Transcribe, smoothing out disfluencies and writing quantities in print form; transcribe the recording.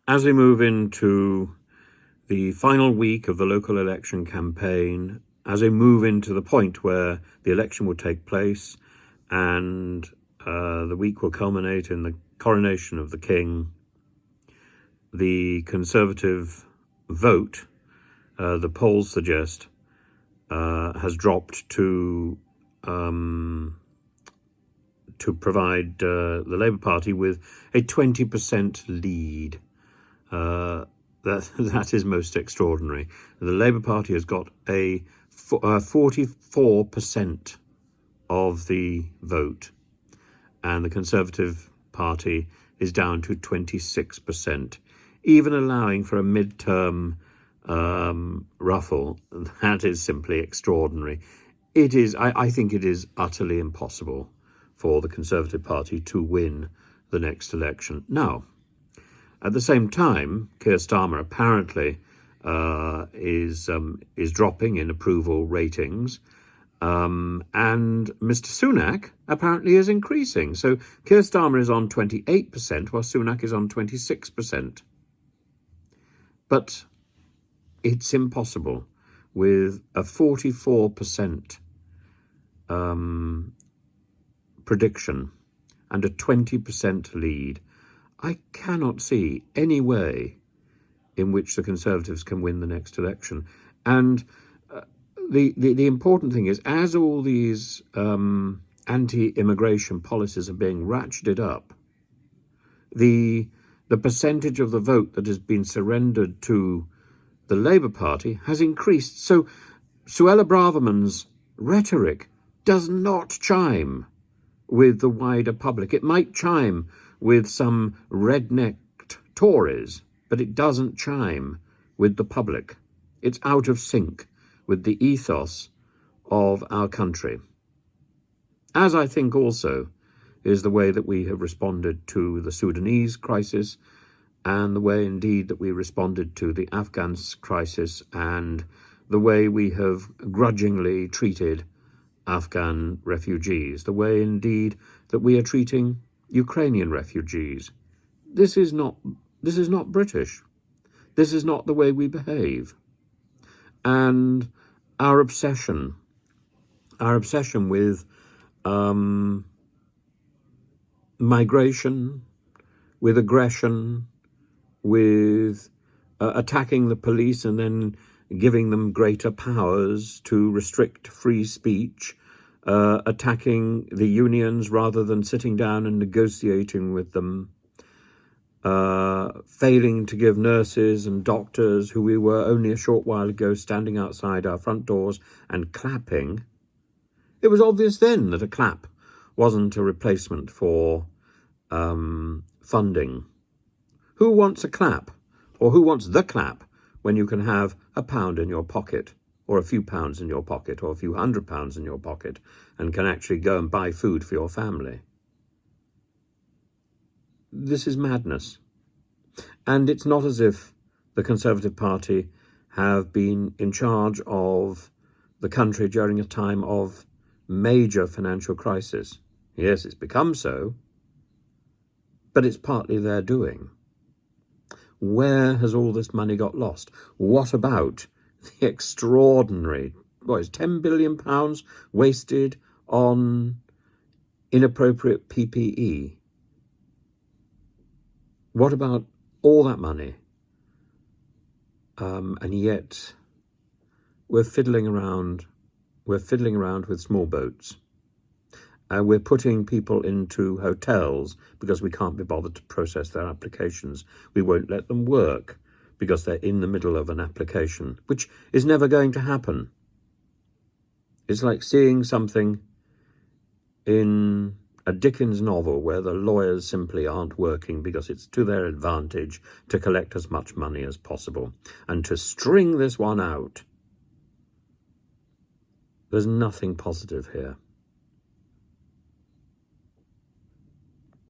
As we move into the final week of the local election campaign, as we move into the point where the election will take place and the week will culminate in the coronation of the King, the Conservative vote, the polls suggest, has dropped to provide the Labour Party with a 20% lead. That is most extraordinary. The Labour Party has got a 44% of the vote, and the Conservative Party is down to 26%. Even allowing for a midterm ruffle, that is simply extraordinary. It is. I think it is utterly impossible for the Conservative Party to win the next election. Now, at the same time, Keir Starmer apparently is dropping in approval ratings, and Mr. Sunak apparently is increasing. So Keir Starmer is on 28%, while Sunak is on 26%. But it's impossible with a 44% prediction and a 20% lead. I cannot see any way in which the Conservatives can win the next election. And the important thing is, as all these anti-immigration policies are being ratcheted up, the percentage of the vote that has been surrendered to the Labour Party has increased. So Suella Braverman's rhetoric does not chime with the wider public. It might chime with some red-necked Tories, but it doesn't chime with the public. It's out of sync with the ethos of our country. As I think also is the way that we have responded to the Sudanese crisis, and the way indeed that we responded to the Afghan crisis, and the way we have grudgingly treated Afghan refugees, the way indeed that we are treating Ukrainian refugees. This is not British. This is not the way we behave. And our obsession with migration, with aggression, with attacking the police and then giving them greater powers to restrict free speech, attacking the unions rather than sitting down and negotiating with them, failing to give nurses and doctors, who we were only a short while ago standing outside our front doors and clapping. It was obvious then that a clap wasn't a replacement for funding. Who wants a clap, or who wants the clap, when you can have £1 in your pocket, or a few pounds in your pocket, or a few £100 in your pocket, and can actually go and buy food for your family? This is madness. And it's not as if the Conservative Party have been in charge of the country during a time of major financial crisis. Yes, it's become so, but it's partly their doing. Where has all this money got lost? What about the extraordinary, £10 billion wasted on inappropriate PPE? What about all that money? And yet we're fiddling around with small boats. We're putting people into hotels because we can't be bothered to process their applications. We won't let them work because they're in the middle of an application, which is never going to happen. It's like seeing something in a Dickens novel where the lawyers simply aren't working because it's to their advantage to collect as much money as possible. And to string this one out, there's nothing positive here.